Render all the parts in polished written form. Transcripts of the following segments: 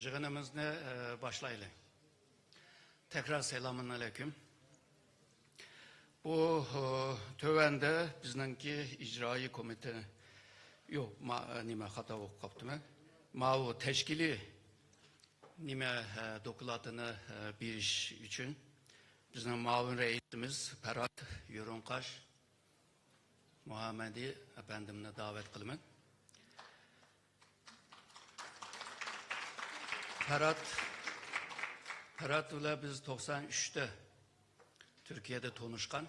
Yığınımızı başlayalım. Tekrar selamun aleyküm. Bu tövende bizdeki icraî komite yok, nime hata okuyup ben. Mavu teşkili nime dokulatını bir iş için bizim mavun reisimiz Ferhat Yörünkaş Muhammedi efendimine davet kılımın. Ferhat ile biz 93'te Türkiye'de tanışkan.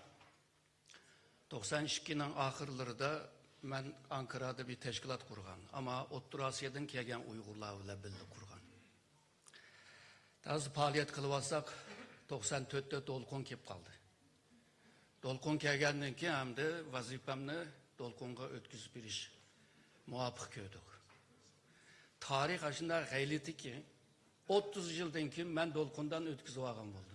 92'nin ahırlarında ben Ankara'da bir teşkilat kurgan. Ama Ottur Asya'dan kelgen Uygurlar ile birlikte kurgan. Daha faaliyet kılıvasak 94'te Dolkun kep kaldı. Dolkun kelgenden ki hem de vazifemni Dolkun'a ötküz bir iş muvaffak gördük. Tarih aşında gayleti ki 30 yıldan ki ben Dolkun'dan ötküz vagan buldum.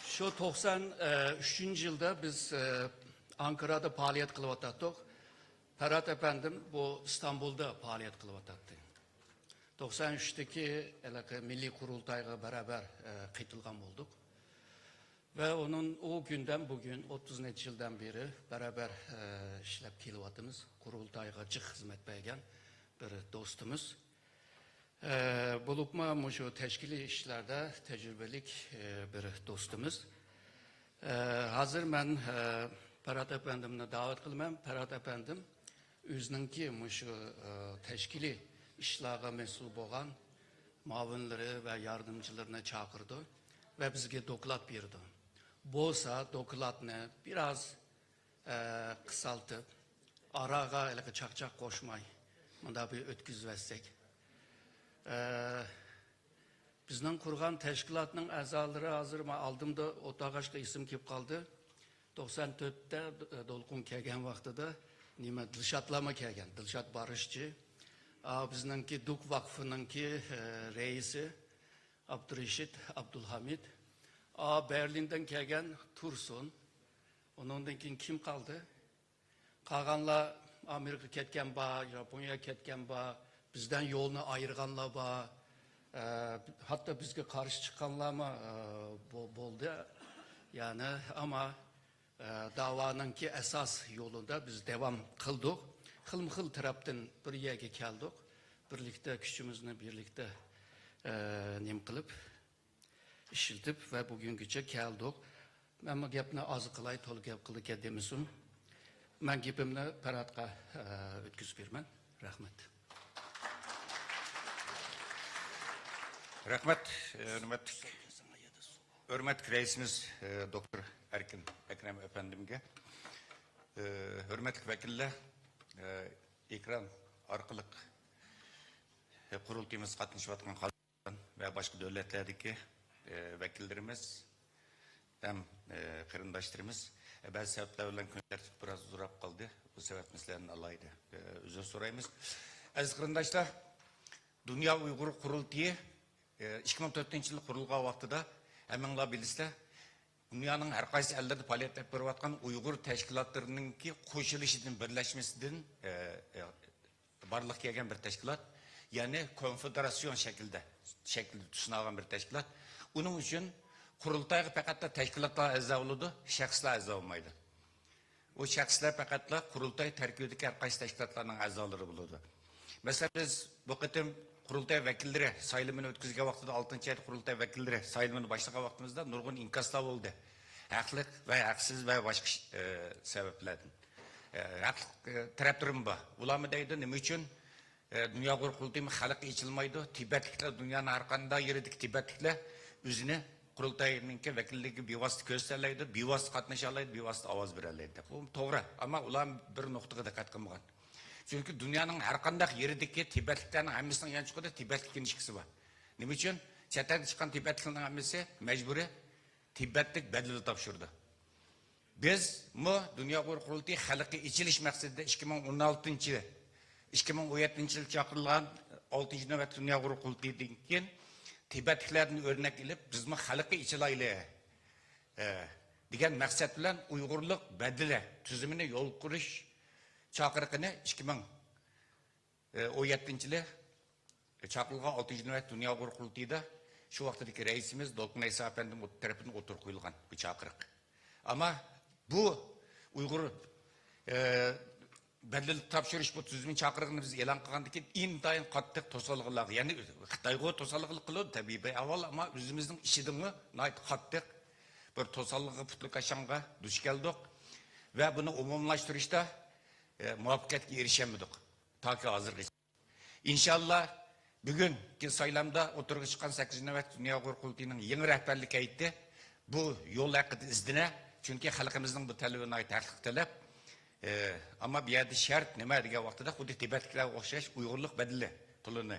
Şu 93. yılda biz Ankara'da faaliyet kılıvattık. Ferhat efendim bu İstanbul'da faaliyet kılıvattı. 93'teki Milli Kurultay'a beraber kıytılgan bulduk. Ve onun o günden bugün 30 yıldan beri beraber işlep kılıvatımız. Kurultay'a cık hizmet bergen bir dostumuz. Bulupma şu teşkili işlerde tecrübelik bir dostumuz. Hazır ben Ferhat Efendim'e davet kılmam. Ferhat Efendim özününki şu teşkili işlerine mensup olan mavunları ve yardımcılarını çağırdı ve bizge doklat verdi. Bolsa doklatını biraz kısaltıp arağa çakçak koşmay. Bunda bir ötküz versek. Bizden kurgan teşkilatının azaları hazır mı aldığımda otağaçta isim kip kaldı. 94'te Dolkun kelgen vaxtıda nime Dilşatlama kelgen, Dilşat Barışçı. Bizdenki Duk Vakfı'nınki reisi Abdurreşit Abdülhamid. Berlin'den kelgen Tursun. Onundan kim kaldı? Kaganla Amerika ketken ba, Japonya ketken ba, bizden yolunu ayırganla ba, hatta bizge karşı çıkanlar mı boldu. Yani ama davanınki esas yolunda biz devam kıldık. Hıl taraftan bir yere geldik. Birlikte küçümüzle birlikte nem kılıp işiltip ve bugünküçe geldik. Ben bu gepni az kılay, tol gep kılık edemisim. Ben gepimni Ferhat'a ötküz bermen. Rahmet. Rahmet, hürmet reisimiz Doktor Erkin Ekrem Efendim'e, hürmetli vekiller, ekran arkalık kurultayımız katılışıp atkan halktan ve başka devletlerdeki vekillerimiz, hem kırındaşlarımız, bazı sebeplerle günler biraz uzurap kaldı. Bu sebep meselenin alaydı. Özür sorayımız. Aziz kırındaşlar, Dünya Uygur Kurultayı 2004 yılı kurulgan vaxtıda hemenla bilirse dünyanın her kaysi ellerde faaliyet yapıp atkan Uygur teşkilatlarının ki koşuluşunun birleşmesinden barlık gelgen bir teşkilat. Yani konfederasyon şekilde düşünülen bir teşkilat. Onun için kurultayı fakat da teşkilatlar azza olurdu, şahslar azza olmaydı. O şahslar fakat da kurultay terkibindeki her kaysi teşkilatlarının azzaları bulurdu. Mesela biz bu kıtım kurultay vekilleri sayılımını ötküzge vaxtıda 6. ayet kurultay vekilleri sayılımını başlayan vaxtımızda nurgun inkaslar oldu. Haklık ve haksız ve başka sebeplerden. Haklık taraftarım bu. Ulamı deydi ne için dünya kurultayı halk içilmaydı. Tibetlikler dünyanın arkasında yeridik Tibetlikler üzerine kurultayınınki vekilliği bir vasıta gösterleydi, bir vasıta katlaşalaydı, bir vasıta avaz vereleydi. Bu doğru ama ulam bir noktaya dikkat kılmagan. Çünkü dünyanın arkasındaki yerideki Tibetliklerin hemmisinin yan çıkıda Tibetlik ilişkisi var. Ne için? Çetten çıkan Tibetliklerin hemmisi mecburi Tibetlik bedeli tapşırdı. Biz bu Dünya Kurultayı halkı içiliş maksadıyla 2017 yıl çakırılan 6. nöbet Dünya Kurultayı'dan keyin Tibetliklerden örnek edip biz bu halkı içilaylı degan maksat bilan Uygurluk bedeli tüzümüne yol kuruş çakırıkını 17 yılı Çapılga 6. Nöbet Dünya Uygur Kurultayı'da şu vaktdeki reisimiz Dolkun Eysa Efendim tarafından otur koyulgan bu çakırık. Ama bu Uygur belli tapşırış bu tüzümün çakırığını biz elan kılgandaki intayın kattık tosalgılar. Yani Xitayga tosalgılık kılıyor tabii aval ama özümüzün işidini nait kattık. Bir tosalgı putluk aşanga duş geldik. Ve bunu umumlaştırışta muvaffakiyetke erişemedik. Ta ki hazır. İnşallah bugünkü saylamda oturgu çıkan 8. Nöbet Dünya Uygur Kurultayı'nın yeni rehberlik etti. Bu yol hakkı izdine. Çünkü halkımızın bu talebine ait hakkı talep. Ama bir yerde şart neme diye vaxtıda Xudi Tibetlikler okşaş Uygurluk bedeli pulunu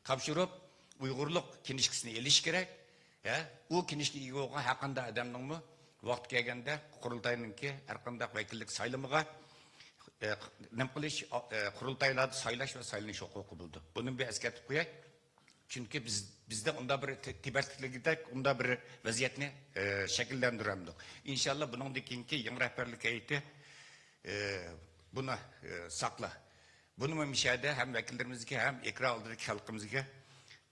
kapşırıp Uygurluk kinişkisini eliş gerek. O kinişki iyi olgan hakkında adamның mı vaqt kelgende kurultayınınki hakkında vekillik saylımıga nem qilish kurultaylarda saylash ve saylanish huquqi buldu. Bunun bir eskertip koyay. Çünkü bizde onda bir Tibetlikte onda bir vaziyetni şekillendiremdik. İnşallah bunun dikinki yeni rehberlik heyeti bunu sakla. Bunu müşahede hem vekillerimizki hem ikra aldırık halkımızki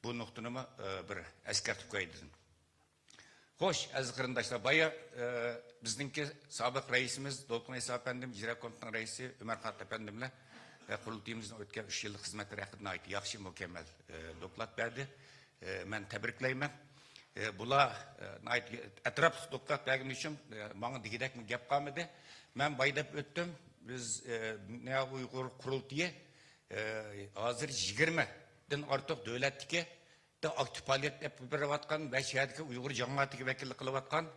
bu noktanımı bir eskertip koyaydım. Hoş, aziz kırındaşlar, baya bizimki sabık reisimiz Dolkun Eysa Efendim, İcra Komitesi'nin reisi Ömer Kart Efendim'le kurultayımızın ötken 3 yıllık hizmetleri hakkında ait yaxşı mükemmel doklat verdi. Ben tebrikleyim. Bula ait etraf doklat verdiğim için bana digidek mi gap kalmadı. Ben baydap öttüm. Biz ne Uygur kurultayı hazır 20'den artık devletki de aktif faaliyet yapıp atkan ve şehirdeki Uygur cemaatiki vekillik kılıp atkan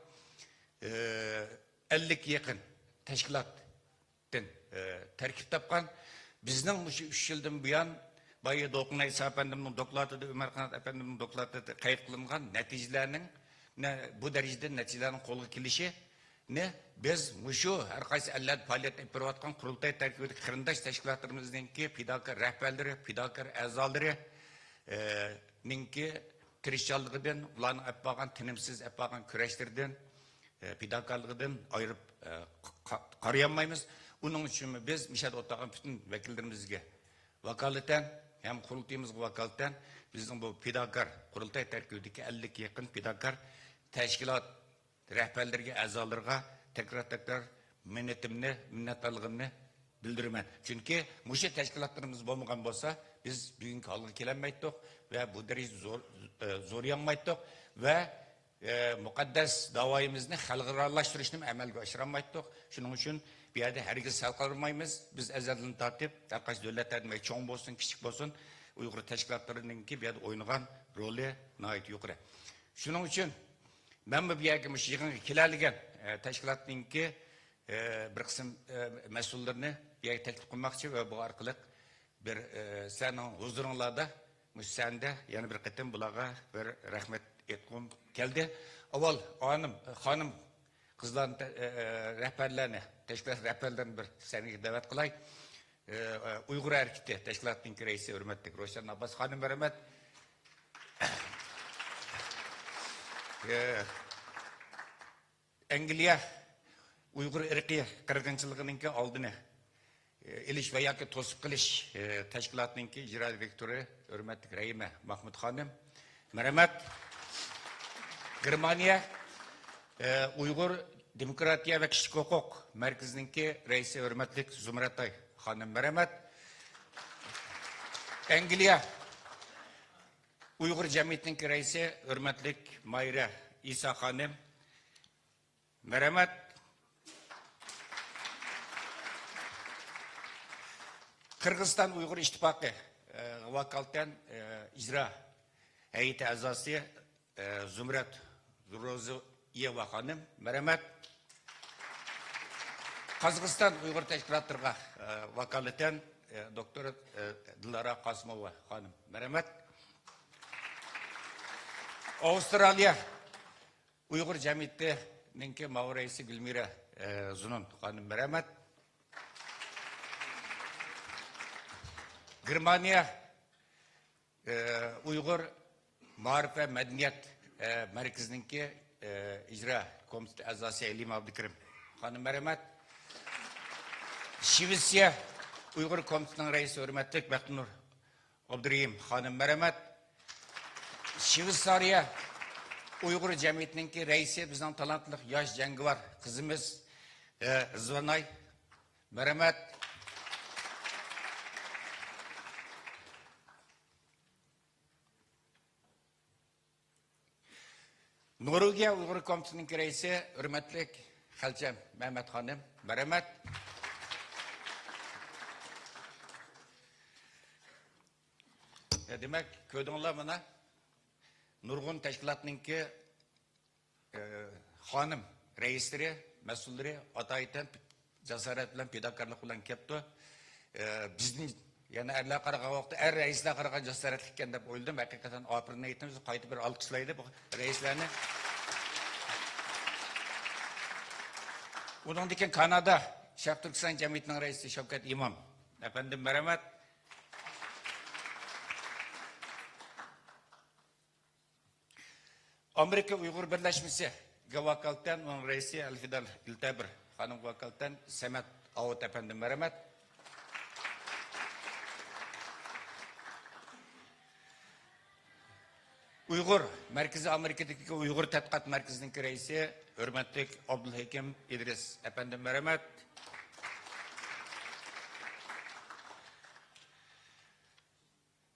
50'ye yakın teşkilatın terkip tapkan. Bizden bu 3 yıldan bu yan Bayı Dolkun Eysa Efendim'in doklatıda, Ömer Kanat Efendim'in doklatıda kayıt kılıngan neticelerinin bu derecede neticelerin kolu kilişi ne biz şu her kaysi eller faaliyet yapıp atkan kurultay terkibindeki kırındaş teşkilatlarımızdaki fidakar rehberleri, fidakar azaları ninki tirişçalıgıdan, ulan yapağın, tinimsiz yapağın küreşlerden, fidakarlıgıdan ayırıp karayamayız. Onun için biz Mişad Otağın bütün vekillerimizge vakaleten, hem kurultayımızga vakaleten, bizim bu fidakar, kurultay terkibindeki 50'ye yakın fidakar teşkilat rehberlerine, azalarına tekrar minnettarlığımni bildirmen. Çünkü muşu teşkilatlarımız olmagan olsa biz bugünkü halga kelenmeydik ve bu derece zor yanmaydık ve mukaddes davayımızı halkaralaştırışını amelge aşıramaydık. Şunun için bir yerde herkes halkarmayız. Biz ezelden tartip, herkes devletlerden çoğun olsun, küçük olsun, Uygur teşkilatlarının ki bir yerde oynayan rolü nait yukarı. Şunun için ben bir yerde yığın kilerligen teşkilatının ki bir kısım mesullerini bir yerde teklif kılmakçı ve bu arkalık bir senin huzurunlarda müsaade yani bir kıtım bulağa bir rahmet etkim geldi. Aval hanım kızların rehberlerine, teşkilat rehberlerine bir seni davet kılay. Uygur erkekte teşkilatın reisi hürmetli Roşan Abbas hanım rahmet. Angliya Uygur ırkı kırgınçılığının aldığını İliş veya ki tosuk kılış teşkilatının ki icra direktörü hürmetli Rahime Mahmut Hanım. Merhamet. Germaniya Uygur Demokratiya ve Kişilik Hukuk Merkezi'nin ki reisi hürmetli Zümretay Hanım. Merhamet. Angliya Uygur Cemiyeti'nin ki reisi hürmetli Mayra İsa Hanım. Merhamet. Kırgızistan Uygur İttifakı vakalten icra heyeti azası Zümret Zuroziyeva Hanım. Merhamet. Kazakistan Uygur Teşkilatlarına vakaleten Doktor Dilara Kasımova Hanım. Merhamet. Avustralya Uygur Cemiyeti'nin ki Mağreisi Gülmira Zunun Hanım. Merhamet. Germaniya Uygur Marif ve Medeniyet Merkezi'nin ki icra komitesi azası Elim Abdülkerim Hanım. Merhamet. Şivisiya Uygur Komitesi'nin reisi hürmetli Beknur Abdurrahim Hanım merhamet. Şivitsariya Uygur Cemiyeti'ninki reisi bizden talantlı yaş cengi var. Kızımız Rızvanay merhamet. Norvegiya Uygur Komitesi'ninki reisi hürmetlik Halcem Mehmet Hanım merhamet. Demek köydüğünler bana Nurgun Teşkilatı'nınki hanım reisleri, mesulleri atayten cesaret bilen, pidakarlık bilen kepti. Bizden yani erler karağa vakti er reisler karağa cesaretlikken de oldum. Hakikaten apırına gittiğimiz kaydı bir alkışlaydı bu reislerini. Bunun diken Kanada Şark Türkistan Cemiyeti'nin reisi Şevket İmam. Efendim merhamet. Amerika Uygur Birleşmesi Gavakal'tan onun reisi Elfidal İltebir Hanım Gavakal'tan Semet Avut efendim merhamet. Uygur Merkezi Amerika'daki Uygur Tetkikat Merkezi'ndeki reisi hürmetlik Abdülhakim İdris efendim merhamet.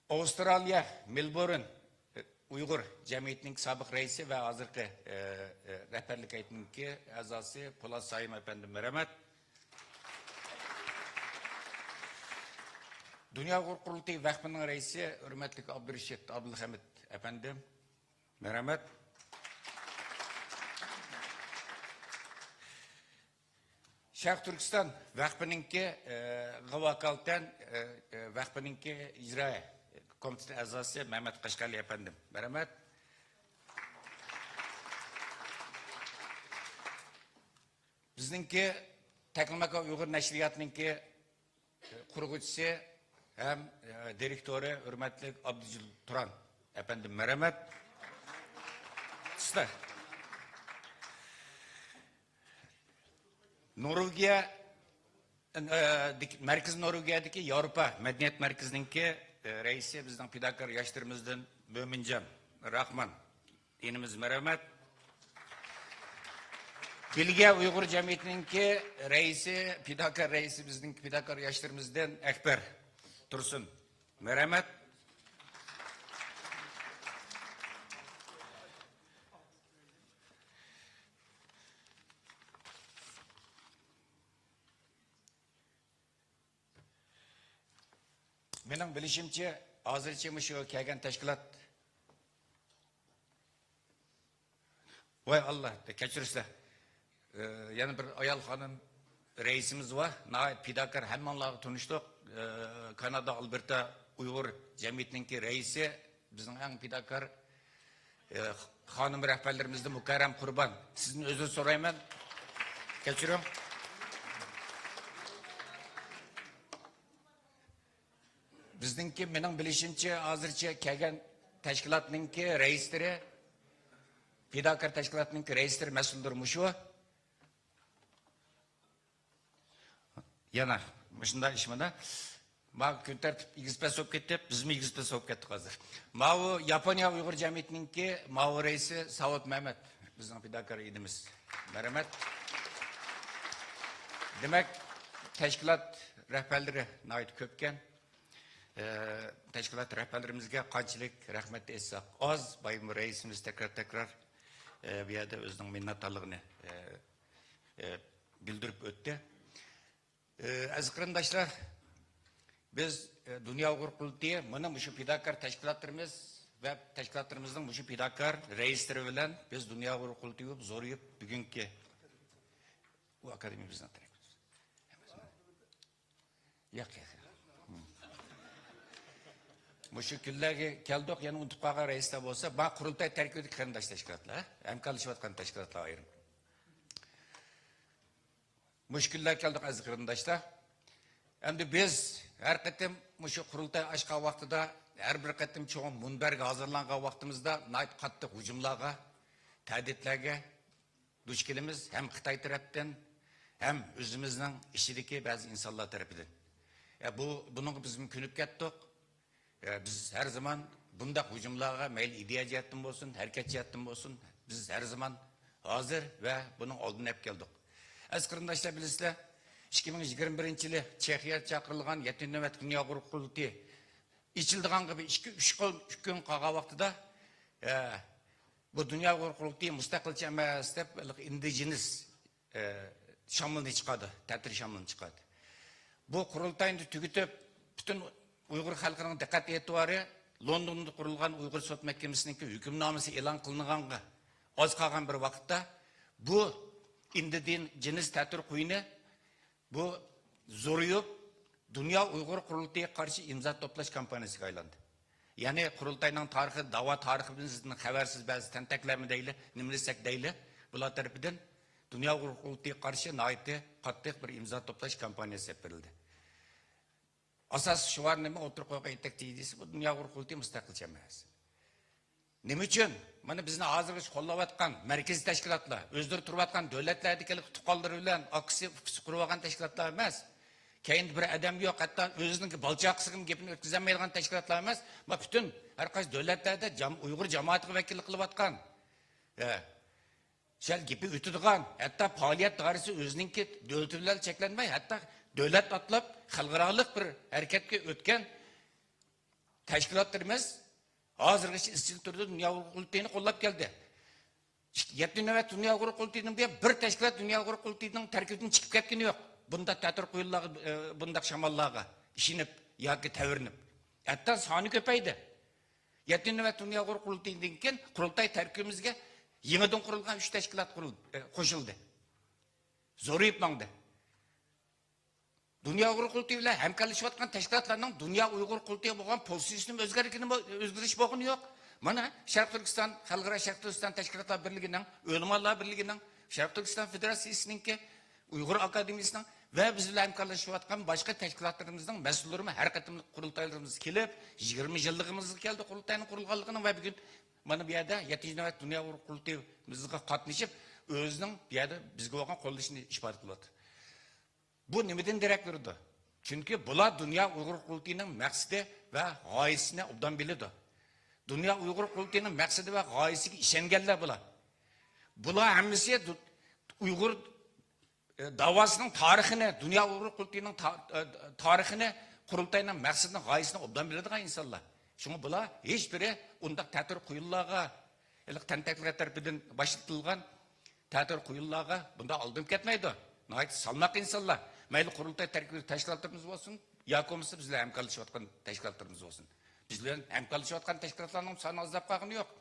Avustralya Melbourne Uygur Cemiyeti'nin sabık reisi ve hazırki rehberlik heyetindeki azası Polat Sayım efendim merhamet. Dünya Uygur Kurultayı Vakfı'nın reisi hürmetlik Abdülreşit Abdülhamid efendim merhamet. Şark Türkistan Vakfı'nınki Gavakal'tan Vakfı'nınki icra komitesi azası Mehmet Kaşgali efendim merhamet. Bizninki Takılmaka Uygur Neşriyatı'nınki kurgucusu hem direktörü hürmetli Abdücül Turan efendim merhamet. İşte Norvegiya Merkez Norvegiya'daki Avrupa Medeniyet Merkezi'ninki reisi bizden pidakar yaşlarımızdan Mümincan Rahman dinimiz merhamet. Bilge Uygur Cemiyeti'ninki reisi pidakar reisi bizden pidakar yaşlarımızdan Ekber Tursun merhamet. Benim bilişimçe hazırca şu kelgen teşkilat. Vay Allah de keçirirse. Yani bir ayal hanım reisimiz var. Nahit pidakar hemenle tanıştık. Kanada Alberta Uygur Cemiyeti'ninki reisi. Bizim en pidakar hanım rehberlerimizde Mukarrem Kurban. Sizin özür sorayım ben. Geçiriyorum. Bizdenki benim bilişimçe hazırca kelgen teşkilatınınki reisleri, pidakar teşkilatınınki reisleri mesuldür muşu. Yana, başında işimde. Ma günter İgizpe soğuk gitti, biz mi İgizpe soğuk gittik hazır. Ma Japonya Uygur Cemiyeti'ninki ma reisi Savut Mehmet. Bizim pidakar idimiz. Merhamet. Demek teşkilat rehberleri nait köpken. Teşkilat rehberlerimizge kançılık rahmet etsak az bayım reisimiz tekrar bir yerde özünün minnettarlığını bildirip öttü. Aziz kırındaşlar biz Dünya Uygur Kurultayı bunu şu pidakar teşkilatlarımız ve teşkilatlarımızın şu pidakar reisleri bilen biz Dünya Uygur Kurultayı zoruyup bugünkü bu akademi bizden teşekkür ederiz. Muşu küllerge keldik yani unutpağa reisler olsa bana kurultay terk edip kırındaş teşkilatlar. Hem kalışıvatkan teşkilatlar ayırın. Muşküller keldik aziz kırındaşlar. Hem de biz her kıtım muşu kurultay aşka vaxtıda her bir kıtım çoğun munberge hazırlangan vaxtımızda nait kattık hücumlarga, tehditlerge duş kelimiz hem Xitay tarafından hem özümüzün işideki bazı insanlar tarafından. Bunun bizim künüp kettik. Biz her zaman bunda hücumlarga meyli ideya cihetten olsun, hareket cihetten olsun, biz her zaman hazır ve bunun oldunu hep geldik. Az kırındaşlar bilirsizler, 2021 yılı Çekiye çakırılgan 7. nöbet Dünya Kurultayı içildiğin gibi 2-3 gün kağa vaxtıda bu Dünya Kurultayı müstakilçe emas dep indigenous şamılını çıkardı, tәтір şamılını çıkardı. Bu kurultayını tügütüp bütün Uygur halkının dikkat etibarı London'da kurulgan Uygur Sot Mahkemesi'ndeki hükümnamesi elan kılınğanға az kalgan bir vakitte bu indigenous tәтір kuyunu bu zoruyup Dünya Uygur Kurultayı karşı imza toplaş kampanyası aylandı. Yani kurultayının tarihi, dava tarihi bizden habersiz bazı tenteklerimi değil, nimlisek değil. Bunlar tarafından Dünya Uygur Kurultayı karşı naiti katlık bir imza toplaş kampanyası yapıldı. Asas şu var neme oturup koyga itekçiydi bu Dünya Uygur Kurultayı müstakilçe emas. Neme için? Mana bizni hazırgıç kollavatkan merkezi teşkilatlar, özдөр turvatkan devletlerdeki tukalları bilen aksi kuruvagan teşkilatlar emas. Keyin bir adam yok, hatta özünün balçaqsıgın gepini ötküzenmeydiğin teşkilatlar emas. Ama bütün herkes devletlerde Uygur cemaati vekillik kılıvatkan. Şel gepi ütüdüğün, hatta faaliyet dairesi özününki devletler çeklenmey, hatta devlet atlap, halkaralık bir hareketke ötken teşkilatlar emas. Hazırgıç istil türlü Dünya Uygur Kurultayını kollap geldi. 7. nöbet Dünya Uygur Kurultayının bir teşkilat Dünya Uygur Kurultayının terkibinin çıkıp ketkeni yok. Bunda tәтір kuyullağı, bunda şamallağı işinip, yaki təvirinip. Hatta sani köpeydi. 7. nöbet Dünya Uygur Kurultayından keyin kurultay terkibimizge yeniden kurulgan 3 teşkilat koşuldu. Zoruyup mаңды. Dünya Uygur Kurultayı ile hemkarlaşıvatkan teşkilatlarının Dünya Uygur Kurultayı boğan pozisyonunun özgürüş boğunu yok. Mana Şarkı Türkistan, Halkara Şarkı Türkistan Teşkilatlar Birliği'nin, Ölümallar Birliği'nin, Şarkı Türkistan Federasyası'nınki, Uygur Akademisi'nin ve bizle hemkarlaşıvatkan başka teşkilatlarımızdan mesullarımı her katımlık kurultaylarımız kelip, 20 yıllığımız geldi kurultayının kurulganlığının ve bugün mana bir yerde 7. nöbet Dünya Uygur Kurultayımızga katlaşıp, özünün bir yerde bizge boğan kollaşını ispat kıladı. Bu nimeden direkt verdi? Çünkü bular Dünya Uygur Kurultayının maksidi ve gayesine obdan bildi. Dünya Uygur Kurultayının maksidi ve gayesine işengenler bular. Bular hemisi Uygur davasının tarihini, Dünya Uygur Kurultayının tarihini, kurultayının maksadını, gayesini obdan bildiğin insanlar. Çünkü bular hiçbiri ondak tәтір kuyullağa, tentekler tarafından başlatılgan tәтір kuyullağa bunda aldım ketmeydi. Nahit salmak insanlar. Meyli kurultay terkibli teşkilatlarımız olsun, ya komisi bizle hemkarlaşıvatkan teşkilatlarımız olsun. Bizle hemkarlaşıvatkan teşkilatlarının sanı azap kalkını yok.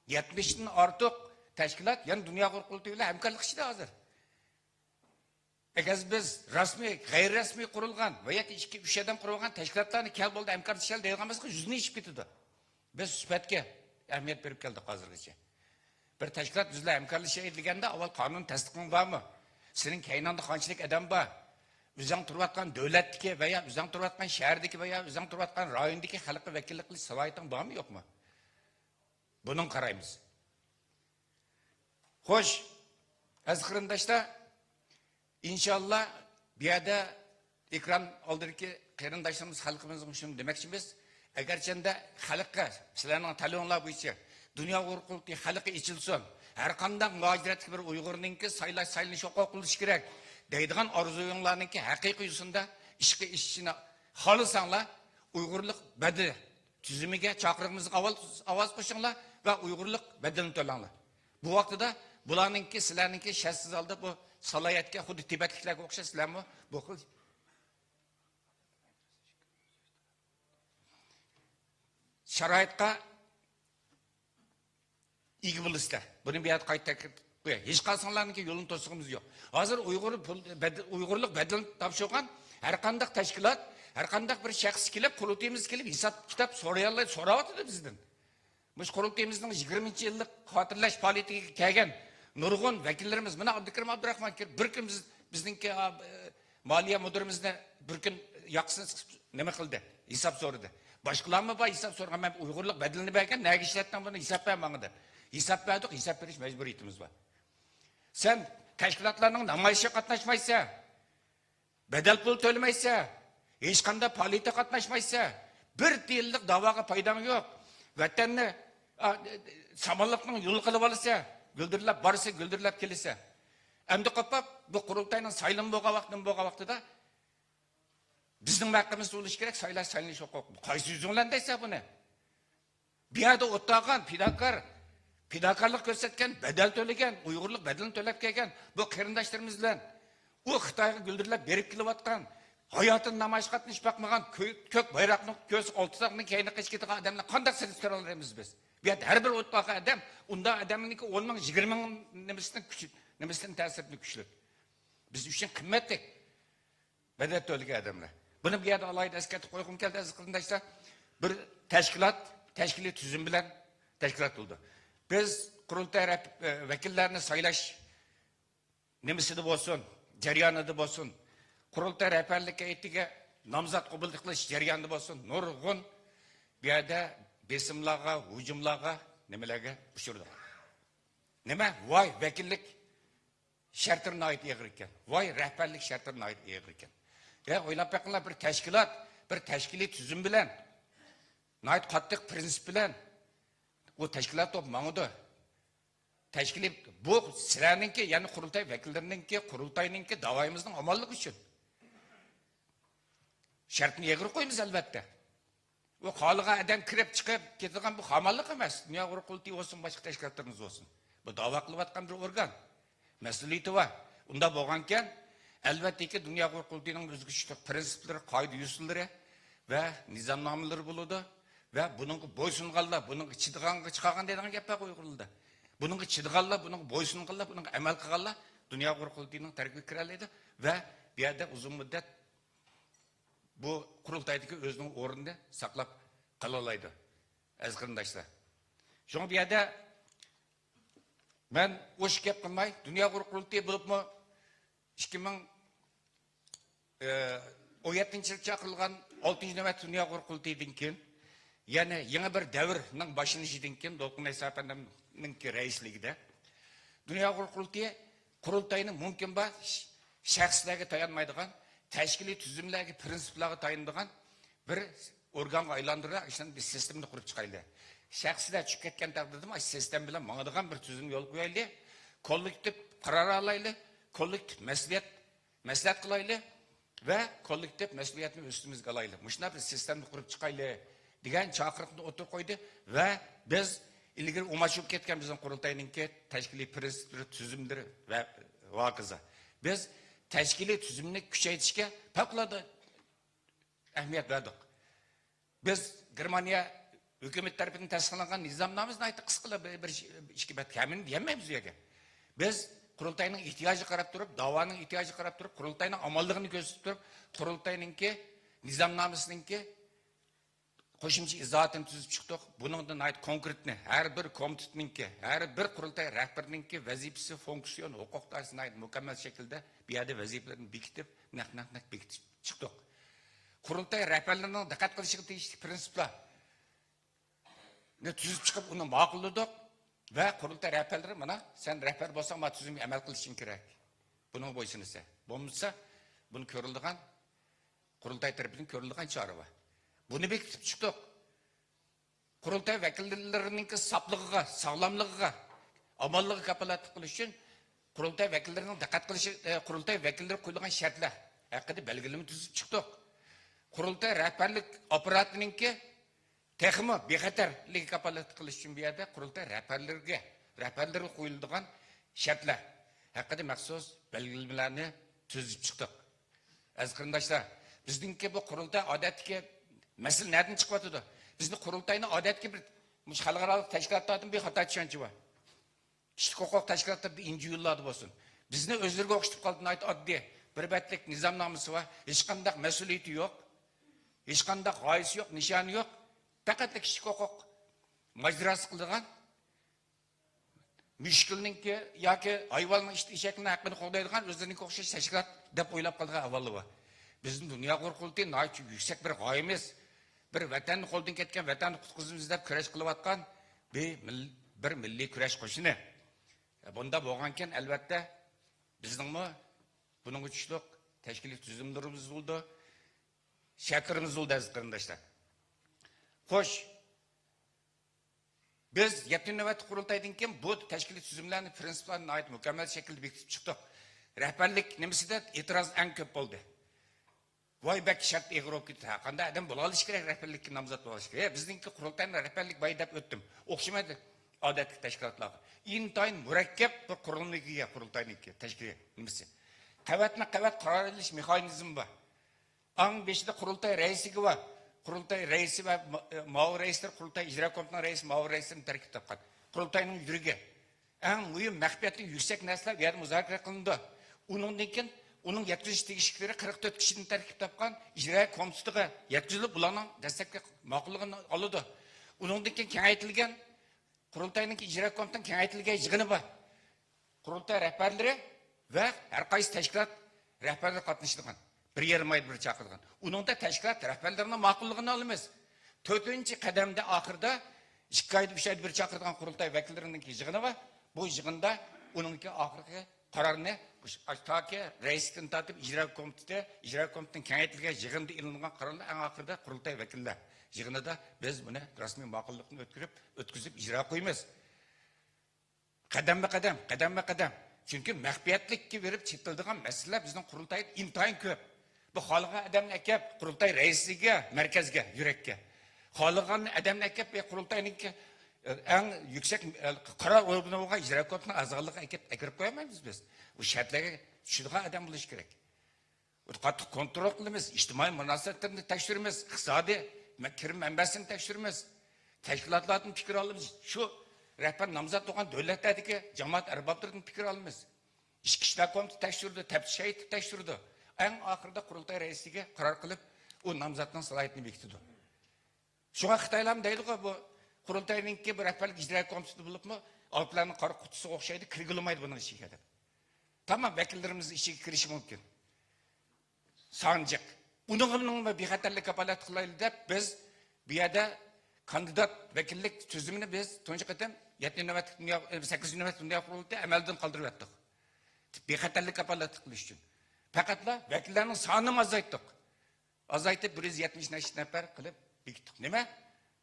70'den artık teşkilat, yani Dünya Uygur Kurultayı ile hemkarlık işi de hazır. Eğer biz resmi, gayri resmi kurulgan veya 2-3 adam kurulgan teşkilatlarını kel boldu hemkarlaşıval deyilgamızda yüzünü işip gitti. Biz süpetke ehemmiyet verip geldik hazırgıca. Bir teşkilat bizle hemkarlaşıval edilgende avval kanun tasdiqin var mı? Senin kaynanda kançılık adam var. Üzerine turvatkan devletteki veya üzerine turvatkan şehirdeki veya üzerine turvatkan rayondaki halkı vekillikli salahiyetin var mı yok mu? Bunun karayımız. Hoş. Az kırındaşta inşallah bir yerde ekran aldırki kırındaşlarımız halkımızın şunu demek için biz eğerçende halkı, sizlerin talonlar bu işe Dünya Uygur Kurultayı halkı içilsin. Her kandan muhaciretli bir Uygur'unki saylaş hukuk kılış gerek. Deydiğin arzuyunlarınki hakikisinde işine halısanlar Uygurluk bedeli tüzümüge çakırımızı avaz koşunlar ve Uygurluk bedelini tölenler. Bu vakitte bularınki sizlerinki şersiz aldı bu salayetke hudu Tibetliklerge okşa sizler mi? Bu şaraitka İyi buluşta. Bunun bir adı kayıt koyuyor. Hiç kalsanlarınki yolun tosağımız yok. Hazır Uygurluk bedelini tapşırgan her kandak teşkilat, her kandak bir şahs kelip, kurultayımız kelip, hesap kitap soravatı bizden. Biz kurultayımızın 20. yıllık hatırlaş faaliyeti kelgen nurgun vekillerimiz, buna Abdülkerim Abdurrahman bir gün bizdenki maliye müdürümüzde bir gün yaksın neme kıldı, hesap sorudu. Başkalar mı var hesap sorgan, ben Uygurluk bedelini berken, neye işletten bunu hesap vermağıdır. Hesap verdik, hesap veriş mecburiyetimiz var. Sen teşkilatlarının namayışa katlaşmaysa, bedel pul tölemeyse, hiç kanda faaliyete katlaşmaysa, bir tiyillik davaga paydam yok. Vatanni samanlıqning yo'l qilib olsa, guldirlab borsa, guldirlab kelsa. Endi qopab bu qurultayning saylan bo'lgan vaqtida bizning haqqimiz bo'lishi kerak, saylanish huquq. Qaysi yüzünglan deysa buni? Bir yerda o'taqan fidokorlik ko'rsatgan, badal to'lagan, Uyg'urlik badalini to'lab kelgan bu qarindoshlarimiz bilan u Xitoyga guldirlab berib kelayotgan, hayotini namoyish qilib boqmagan ko'k bayroqni ko'z oltisoqni keyni qish ketgan odamlar qanday siz ko'ra olamiz biz? Bu yerda har bir o'taqan odam, unda odamniki 10 ming, 20 ming nimasidan ta'sirli kuchli. Biz uchun qimmatli badal to'lagan odamlar. Buni bu yerda alayda eslatib qo'yishim keldi aziz qarindoshlar. Bir tashkiliy tuzum bilan tashkilot bo'ldi. Biz qurultay vakillerini saylash nimasida bo'lsin, jarayonida bo'lsin, qurultay rahbarlik heyetiga nomzod qabul qilish jarayonida bo'lsin, nurg'un bu yerda besimlarga, hujumlarga, nimalarga uchirdik. Nima? Voy vakillik shartlarına ait egri ekan. Voy rahbarlik shartlarına ait egri ekan. O'ylab bakinglar, bir tashkilot, bir tashkiliy tuzum bilan, nayt qattiq prinsip bilan o tashkilot top mang'udi. Tashkiliy bu sizlarningki, ya'ni qurultay vakillarininki, qurultayninki davoyimizning omonligi uchun. Shartni egri qo'yamiz albatta. O xalqa adam kirib chiqib ketadigan bu hamallik emas. Dunyo qurultay olsun, boshqa tashkilotlarimiz olsun. Bu da'vo qilayotgan bir organ. Mas'uliyati var. Unda bo'lgankan, albatta ki dunyo qurultayning o'zgarishli prinsiplari, qoida usullari va nizomnomalari bo'ladi va buning bo'ysunganlar, buning chidaganga chiqargan degan gap yo'q Uyg'urlarda. Buning chidag'anlar, buning bo'ysunganlar, buning amal qilganlar dunyo qurultayning tarkibiga kiradi va bu yerda uzun muddat bu qurultaydagi o'zining o'rnini saqlab qola oladi. Aziz qarindoshlar. Shunga bu yerda ben o'sh gap qilmay, dunyo qurultayi bo'libmi 2017-yilda chaqirilgan 6-navbat dunyo qurultayidan keyin, ya'ni yangi bir davrning boshlanishidan keyin Dolqun Aysapovning raisligida dunyo qurultayi mumkin ba shaxslarga tayanmaydigan, tashkiliy tuzumlarga, prinsiplarga tayanadigan bir organga aylantirib, ishni bir sistemni qurib chiqaylik. Shaxslar tushib ketgan taqdirda sistem bilan mangadigan bir tuzum yo'l qo'yaylik, kollektiv qaror olaylik, kollektiv maslahat qilaylik va kollektiv mas'uliyatni ustimizga olaylik. Mushunday bir sistemni qurib chiqaylik degan chaqiriqni o'tirib qo'ydi va biz ilgari o'mashib ketgan bizning qurultayninki tashkiliy prinsiplari, tuzumlari va hokazo. Biz tashkiliy tuzumni kuchaytirishga favqulodda ahamiyat berdik. Biz Germaniya hükümet tarafından tasdiqlangan nizomnomamizni aytib qisqalab bir ishga batkamin demaymiz yerga. Biz qurultayning ehtiyoji qarab turib, da'voning ehtiyoji qarab turib, qurultayning amalligini ko'rsatib turib, qurultayninki nizomnomasininki qo'shimcha izohatini tuzib chiqdik. Buningdan ayt konkretni har bir komitetninki, har bir qurultay rahbarininki vazifasi, funksiyon, huquqlarini ayt mukammal shaklda bu yerda vazifalarini bekitib, naq bekitib chiqdik. Qurultay rahbarlarining diqqat qilishiga tegishli prinsiplar ne tuzib chiqib uni ma'qulladik va qurultay rahbarlari mana sen rahbar bo'lsang, ma tuzumga amal qilishing kerak. Buning bo'ysunsa, bo'lmasa buni ko'rilgan qurultay tarafidan ko'rilgan chora bor. Buni bekitib chiqdik. Qurultay vakillarining saqligiga, sog'lomligiga, amonligiga kafolat qilish uchun qurultay vakillarining diqqat qilishi, qurultay vakillari qo'yilgan shartlar haqida belgilama tuzib chiqdik. Qurultay rahbarlik apparatininki texmi bexatarlik kafolat qilish uchun bu yerda qurultay rahbarlarga qo'yiladigan shartlar haqida maxsus belgilamalarni tuzib chiqdik. Aziz qarindoshlar, bizningki bu qurultay odatga masala nereden chiqyapti? Bizni qurultayni odatga bir xalqaro tashkilotlardan bir xato tushunchi bor. Kishilik huquq tashkilotlar bir inji yo'llarda bo'lsin. Bizni o'zlariga o'xshatib qolgan oddiy bir batlik nizomnomasi va hech qanday mas'uliyati yo'q. Hech qanday g'oyasi yo'q, nishoni yo'q. Faqat kishilik huquq majrasi qilgan mushkulninki yoki hayvonning eshakning haqqini qo'llaydigan o'zlarining o'xshash tashkilot deb o'ylab qolgan avvalo bor. Bizning dunyo qurultayi nihoyat yuksak bir g'oyamiz, bir vatanni qo'ldan ketgan vatanni qutqizamiz deb kurash qilayotgan bir milliy kurash qo'shini. Bunda bo'lgankan albatta bizningmi buning uchunlik tashkiliy tuzumlarimiz bo'ldi, shartlarimiz bo'ldi aziz qarindoshlar. Hoş. Biz yakın nöbet kurultaydan keyin bu teşkilat tüzümlerini, prensiplerini ait mükemmel şekilde bekitip çıktık. Rehberlik nemiside itiraz en köp oldu. Vay bek şart eğer olup gitti. Kanda adam bulalış gerek rehberlikki namzat bulalış gerek. Bizdinki kurultayında rehberlik bayı dep öttüm. Okşamadı adetli teşkilatlar. İntayın mürekkep bir kurulumlukiye kurultayınki teşkilat nemisi. Kavatma kavat karar ediliş mekanizmi var. Ang beşide kurultay reisi var. Kurultay reisi ve mağur reisler, kurultay icra komitesi reisi mağur reislerini terkip tapkan. Kurultayının yürüge. En mühim mehbiyeti yüksek nesler bir müzakere kılındı. Onun yetkiliş tegişlikleri 44 kişinin terkip tapkan icra komitesiga yetkili bulanın destekli makulluğunu alıdı. Onundan kengaytilgen kurultayının icra komitesinin kengaytilgen yığını var. Kurultay rehberleri ve her kayısı teşkilat rehberleri katmıştırgan. Bir yarım ay bir çakırgan. Onun da teşkilat rehberlerine makulluğunu alımız. 4. kademde ahırda 2 ayda 3 ayda bir çakırgan kurultay vekillerinin yığını var. Bu yığında onunki ahırki kararını ta ki reislikten tatıp icra komitesinin kengaytilgen yığında ilingan kararını en ahırda kurultay vekiller. Yığını da biz bunu resmi makulluğunu ötküzüp icra koyumuz. Kadem be kadem. Çünkü mehbiyetlikki verip çıtıldıgan meseleler bizden kurultayın intayın köp. Bu halığa adamın ekip kurultay reisliğe, merkezge, yürekke. Halığın adamın ekip ve kurultayınki en yüksek karar organına icra komitesine azarlık ekip koyamayız biz. Bu şartlara şurada adam buluş gerek. Katı kontrol kılımız, içtimai münasebetlerini teşhirimiz, iktisadi kirim menbesini teşhirimiz, teşkilatların fikir alımız. Şu rehber namzat olan devletlerdeki cemaat erbaplarının fikir alımız. İş kişiler komitesi teşhirdi, tepsi şehit teşhirdi. En ahırda kurultay reisliğe karar kılıp o namzatın salayetini bekitidi. Şuna Xitaylam deydi ki bu kurultayınki bir rehberlik icra komitesi bulup mu Avrupaların kara kutusu okşaydı, kirgilimaydı bunun işi edip. Tamam, vekillerimiz işe kirişi mümkün. Sancık. Bunun bir hatarlı kapalat kılaylı deyip biz bir yerde kandidat vekillik tüzümünü biz tuncu kadem 8 nöbet dünya kurultayı emelden kaldırıp ettik. Bir hatarlı kapalat kılış için. Fakat vekillerinin sanını azalttık. Azaltıp 170 nefer kılıp bittik. Nime?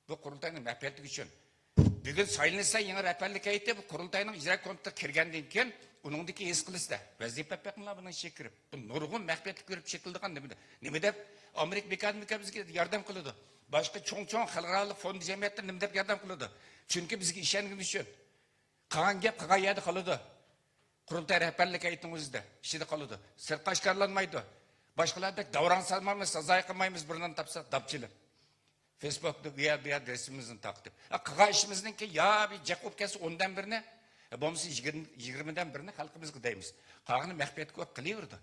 Bu kurultayının rehberlik için. Bugün sayılırsa yine rehberlik eğitim bu kurultayının icra komitesine kirgenden keyin onundaki es kılıçta. Vazife pekmala bunun işe kirip. Bu nurgun mehbiyetlik görüp çetildiğin demedi. Nime de Amerika Bekadımika bizge yardım kılıdı. Başka çoğun halkaralık fonu cemiyetler nime de yardım kılıdı. Çünkü bizge işen için. Kalan gep kalan yerde kalıdı. Kurultay rehberlik eğitimimizde işide kalıdı. Sırt kaşkarlanmaydı. Başkalarda davran salmamız, sazay kılmayımız burnundan tapsa dapçılık. Facebook'ta bir yer resmimizin taktı. Kağa işimizin ki ya bir Jacob kesi ondan birine, bomsi 20'den birine halkımız gıdayımız. Kağını mehbiyet koyup kılıyordu.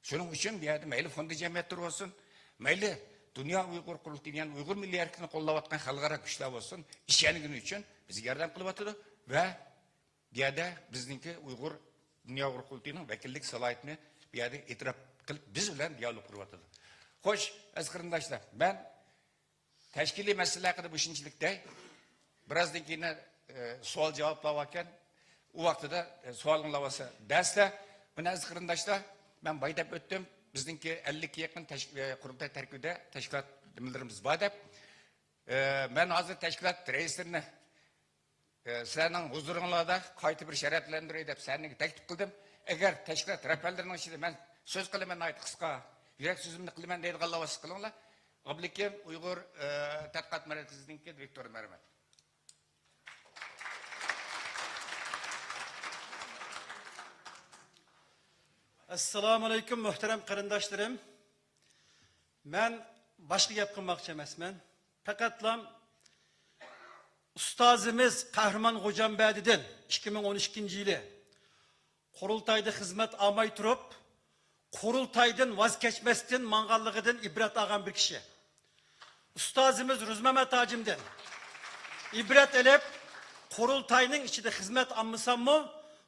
Şunun için bir yerde meyli fondu cemiyetleri olsun, meyli Dünya Uygur Kurultayı, yani Uygur milli erkini kollavatkan halkara güçler olsun, işyeni günü için bizi yardım kılıvatıdı ve bir yerde bizimki Uygur Dünya Uygur Kurultayı'nın vekillik salayetini bir yerde itiraf kılıp biz bilen diyalog kurulatıdı. Hoş, eskırındaşlar, ben teşkili mesele kadar bu işinçilikte biraz yine sual cevaplavarken o vakti de sualın lavası dersle bu eskırındaşlar ben baydap öttüm. Bizimki 50'ye yakın kurultay terkibinde teşkilat demirlerimiz var deyip ben hazır teşkilat reislerine senin huzurunlarda kayıtı bir şereflendireyim deyip seninle teklif kıldım. Eğer teşkilat rehberlerinin içinde ben söz kılımen ait kıska yürek sözümünü kılımen deydi kallavası kılınlar. Ablikim Uygur Tadqiqat Merkezi'ninki Viktor Mermet. Assalamu alaikum muhterem qarindoshlarım. Men boshqa gap qilmoqchi emasman. Faqatlam ustozimiz Qahramon Xo'jambadidan 2012-yili qurultayda xizmat olmay turib, qurultaydan voz kechmasdan manganligidan ibrat olgan bir kishi. Ustozimiz Ruzmamat Hojimdan ibrat elib, qurultayning ichida xizmat olmasammi,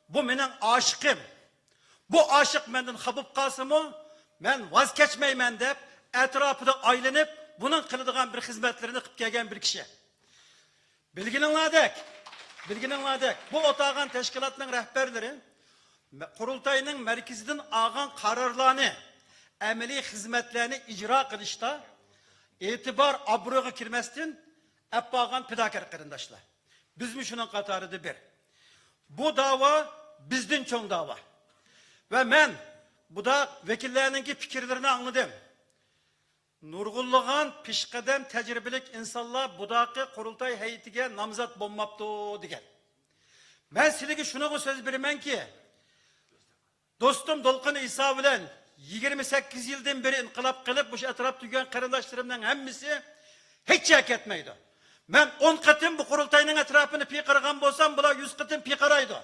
bu mening oshiqim. Bu aşık menden xabib qalsımı, men voz kechmayman deb etrafida aylanib, bunun qiladigan bir xizmatlarini qilib kelgan bir kishi. Bilgininglardek, bu o'tag'an tashkilotning rahbarlari qurultayning markazidan olgan qarorlarni, amaliy xizmatlarni ijro qilishda e'tibor obro'ga kirmasdan Appağan pidakar kırındaşlar. Biz mi şunun katarıdı bir. Bu dava bizden çoğun dava. Ve ben bu da vekillerininki fikirlerini anladım. Nurgulluğun pişkadem tecrübelik insanlar budaki kurultay heyetiga namzat bulmaptı degan. Ben sizge şunu söz berimen ki, dostum Dolqun İsa bilen 28 yıldan beri inkılap kılıp bu etraf tügen karındaşlarımdan hemmisi hiç hak etmeydi. Ben 10 katım bu kurultayının etrafını piqırgan bolsam, bular 100 katım piqıraydı.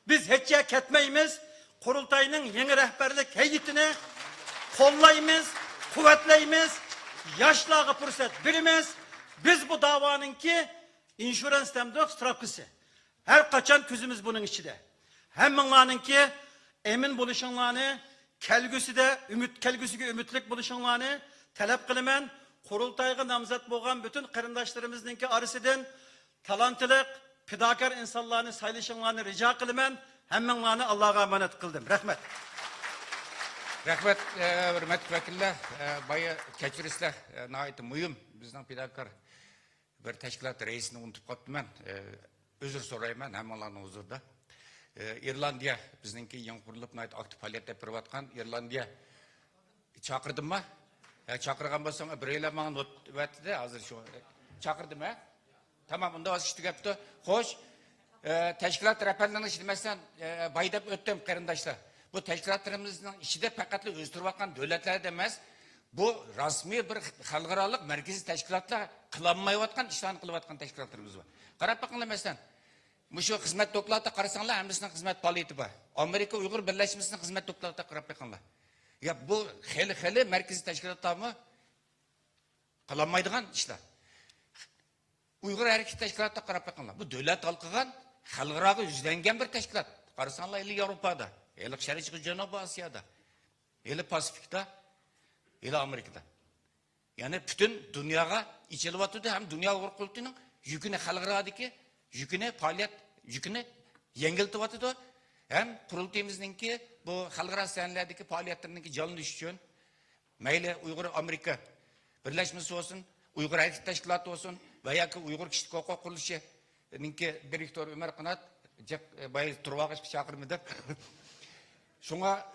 Biz hiç hak etmeyimiz, kurultayının yeni rehberlik heyetini kollayımız, kuvvetleyimiz, yaşlığa fırsat birimiz. Biz bu davanın ki insurans demdik strakısı. Her kaçan küzümüz bunun içinde. Hem bunların ki emin buluşanlarını, kelgüsü de kelgüsüge ümitlik buluşanlarını talep kılımen, kurultayga namzat boğan bütün kırındaşlarımızdaki arasından talantılık, pidakar insanlarını sayılışanlarını rica kılımen, hem bunlarını Allah'a emanet kıldım. Rahmet. Rahmet, hürmetli vekiller, bayı keçirisler, nahayet mühim. Bizden pidakar bir teşkilat reisini unutup kaptım ben. Özür sorayım ben, hem Allah'ın huzurda. İrlandiya, bizdenki yeni kurulup nahayet aktif faaliyet yapıp atkan İrlandiya çakırdım mı? Çakırgan bolsam bireyle bana not verdi de hazır şu. Çakırdım ha? Tamam, bunda vasıçtık yaptı. Hoş, teşkilat rehberliğini işlemezsen baydap öttüm karındaşlar. Bu teşkilatlarımızın içinde pekatlı özdürüvatkan devletler demez. Bu rasmi bir halkaralık merkezi teşkilatlar kılanmayıvatkan, işlerini kılıvatkan teşkilatlarımız var. Karap bakınlar mesela. Şu hizmet topluluğunda karısanlar hemisinden hizmet paliyeti var. Amerika Uygur Birleşmesi'nin hizmet topluluğunda karap bakınlar. Ya bu heli merkezi teşkilatlar mı? Kılanmaydıgan işler. Uygur Hareket Teşkilatı karap bakınlar. Bu devlet halkıgan, halkarağı yüzlengen bir teşkilat. Karısanlar ili Avrupa'da. Eli Şerif Cenab-ı Asya'da, eli Pasifik'te, eli Amerika'da. Yani bütün dünyaya içili vatıdı hem dünya kurultuğunun yükünü halkıradaki, yükünü faaliyet, yükünü yengilti vatıdı. Hem kurultuğumuzdaki bu halkara sahnelerdeki faaliyetlerindeki canlı düşüşün, meyle Uygur Amerika Birleşmesi olsun, Uygur Hareket Teşkilatı olsun veya ki Uygur Kişilik Hukuk Kuruluşu, direktör Ömer Kınat, bayı Turvağış çakırmıdır. Şuna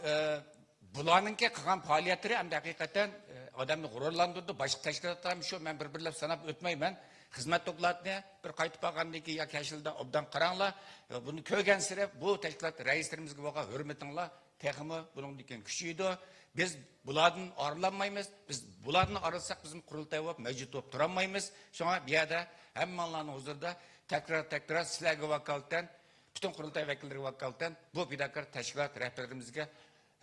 bulanınki kılan faaliyetleri hem de hakikaten adamı gururlandırdı. Başka teşkilatlarım şu, ben birbirler sanap ötmeyim ben. Hizmet toplatmaya bir kayıt bakandaki ya keşilde obdan karanla. Bunu köygen sire bu teşkilat reislerimiz gibi vaka hürmetinle tekimi bunun diken küçüydü. Biz buladın arılanmayız. Biz buladın arılsak bizim kurultay olup mevcut olup duramayız. Şuna bir yerde hem manların huzurda tekrar silahı vakalten bütün kurultay vekilleri vakalten bu pidakar teşkilat rehberlerimizge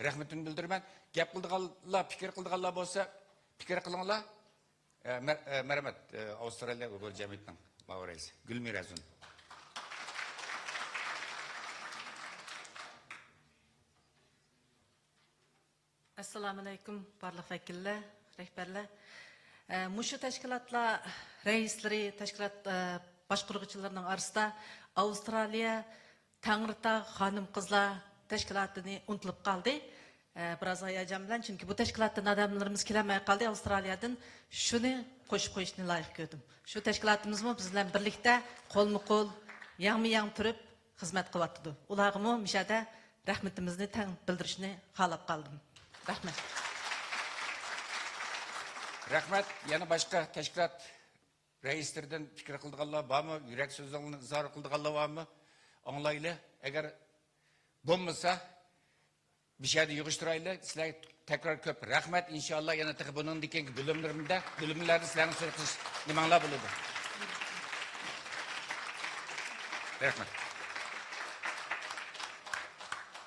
rahmetini bildirmen. Gap kıldıqalla, fikir kıldıqalla bolsa fikir kılınla. Merhamet, Avustralya Uygur Cemiyeti'nin bağırayız. Gülmir Azun. Assalamu alaikum, barlıq vekiller, rehberler. Muşu teşkilatla reisleri, teşkilat başkurucularının arasında Avustralya Tanrıta Hanım Kızlar teşkilatını unutulup kaldı. Biraz ayacağım bilen çünkü bu teşkilattan adamlarımız kilemeye kaldı. Avustralya'dan şunu koşup koyuşunu layık gördüm. Şu teşkilatımız mı bizlerle birlikte kol mu kol, yan mı yan turup hizmet kıvatıdı. Ulağımı mişade rahmetimizni ten bildirişini halap kaldım. Rahmet. Rahmet, yana başka teşkilat reislerden fikir kıldıqalla var mı? Yürek sözlerini zar kıldıqalla var mı? Onlayla, eğer bulmasa bir şeyde yığıştırayla sizler tekrar köp. Rahmet inşallah yana tıkı bunun dikenki bölümlerde sizlerin söz kılış limanlar buludu. Rahmet.